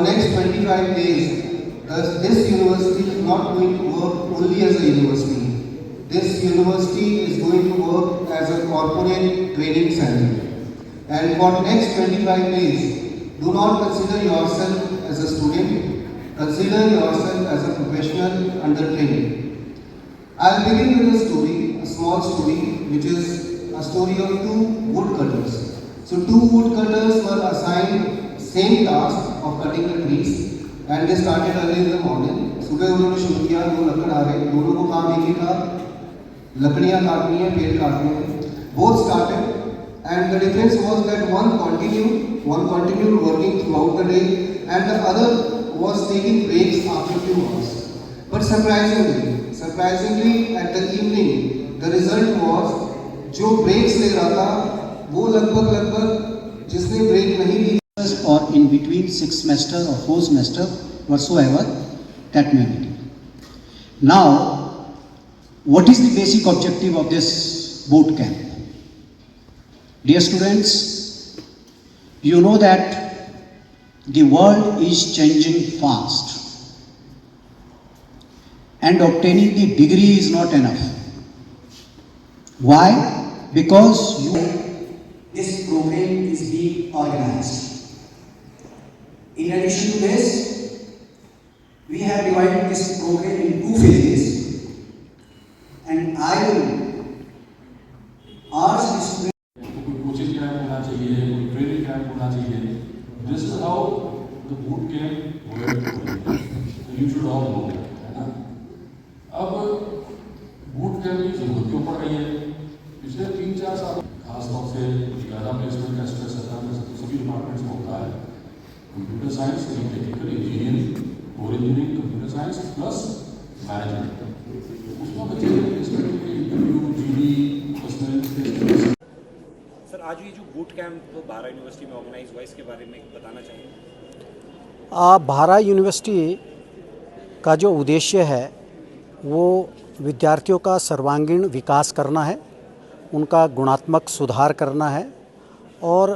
next 25 days, this university is not going to work only as a university. This university is going to work as a corporate training center. And for next 25 days, do not consider yourself as a student, consider yourself as a professional under training. I'll begin with a story, a small story, which is a story of two woodcutters. So two woodcutters were assigned same task of cutting the trees and they started early in the morning. सुबह उन्होंने शुरू किया, दो लकड़ आ रहे, दोनों को काम एक ही था, लकड़ियाँ काटनी है, पेड़ काटने हैं. Both started. And the difference was that one continued working throughout the day and the other was taking breaks after few hours. But surprisingly at the evening, the result was जो breaks ले रहा था वो लगभग जिसने break नहीं ली or in between 6 semester or 4 semester whatsoever that may be. Now, what is the basic objective of this boot camp? Dear students, you know that the world is changing fast and obtaining the degree is not enough. Why? Because this program is being organized. In addition to this, we have divided this program in 2 phases and I will ask the students This is how the boot camp works. You should all know that, है ना? अब boot camp की जरूरत क्यों पड़ रही है? पिछले 3-4 साल खासतौर से ज़्यादा प्लेसमेंट का स्ट्रेस सभी डिपार्टमेंट्स में होता है. Computer science, technical engineering, core engineering, computer science plus management. उसमें बच्चे प्लेसमेंट के इंटरव्यू, जीडी, पर्सनल. सर, आज ये जो बूट कैंप भारत यूनिवर्सिटी में ऑर्गेनाइज हुआ इसके बारे में बताना चाहिए. भारत यूनिवर्सिटी का जो उद्देश्य है वो विद्यार्थियों का सर्वांगीण विकास करना है, उनका गुणात्मक सुधार करना है और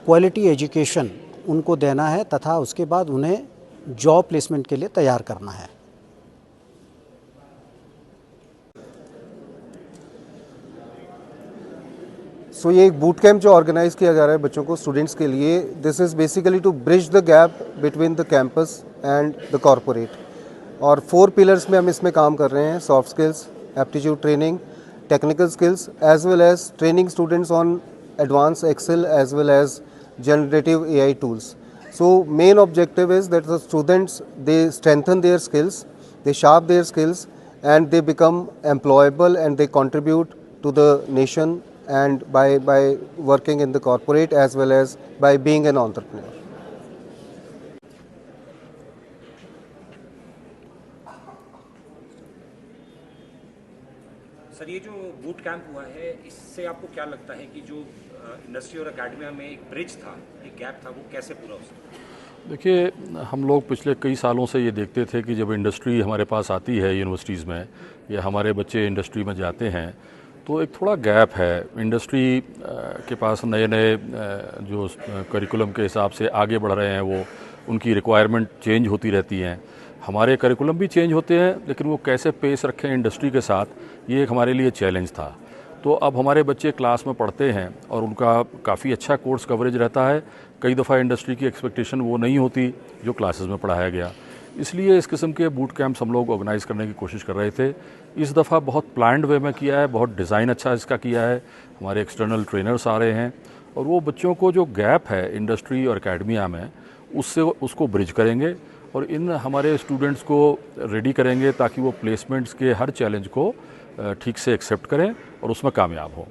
क्वालिटी एजुकेशन उनको देना है तथा उसके बाद उन्हें जॉब प्लेसमेंट के लिए तैयार करना है. सो ये एक बूट कैंप जो ऑर्गेनाइज़ किया जा रहा है बच्चों को, स्टूडेंट्स के लिए, this is basically to bridge the gap between the campus and the corporate. और 4 पिलर्स में हम इसमें काम कर रहे हैं: soft skills, aptitude training, technical skills, as well as training students on advance Excel as well as generative AI tools. So main objective is that the students they strengthen their skills, they sharp their skills and they become employable and they contribute to the nation and by working in the corporate as well as by being an entrepreneur. Sir, ये जो boot camp हुआ है इससे आपको क्या लगता है कि जो इंडस्ट्री और एकेडमिया में एक ब्रिज था, एक गैप था, वो कैसे पूरा हो सकता है? देखिए, हम लोग पिछले कई सालों से ये देखते थे कि जब इंडस्ट्री हमारे पास आती है यूनिवर्सिटीज़ में या हमारे बच्चे इंडस्ट्री में जाते हैं तो एक थोड़ा गैप है. इंडस्ट्री के पास नए नए जो करिकुलम के हिसाब से आगे बढ़ रहे हैं, वो उनकी रिक्वायरमेंट चेंज होती रहती हैं. हमारे करिकुलम भी चेंज होते हैं, लेकिन वो कैसे पेस रखें इंडस्ट्री के साथ, ये एक हमारे लिए चैलेंज था. तो अब हमारे बच्चे क्लास में पढ़ते हैं और उनका काफ़ी अच्छा कोर्स कवरेज रहता है. कई दफ़ा इंडस्ट्री की एक्सपेक्टेशन वो नहीं होती जो क्लासेस में पढ़ाया गया. इसलिए इस किस्म के बूट कैंप्स हम लोग ऑर्गेनाइज़ करने की कोशिश कर रहे थे. इस दफ़ा बहुत प्लान्ड वे में किया है, बहुत डिज़ाइन अच्छा इसका किया है. हमारे एक्सटर्नल ट्रेनर्स आ रहे हैं और वो बच्चों को जो गैप है इंडस्ट्री और एकेडमिया में उसको ब्रिज करेंगे और इन हमारे स्टूडेंट्स को रेडी करेंगे ताकि वो प्लेसमेंट्स के हर चैलेंज को ठीक से एक्सेप्ट करें और उसमें कामयाब हों.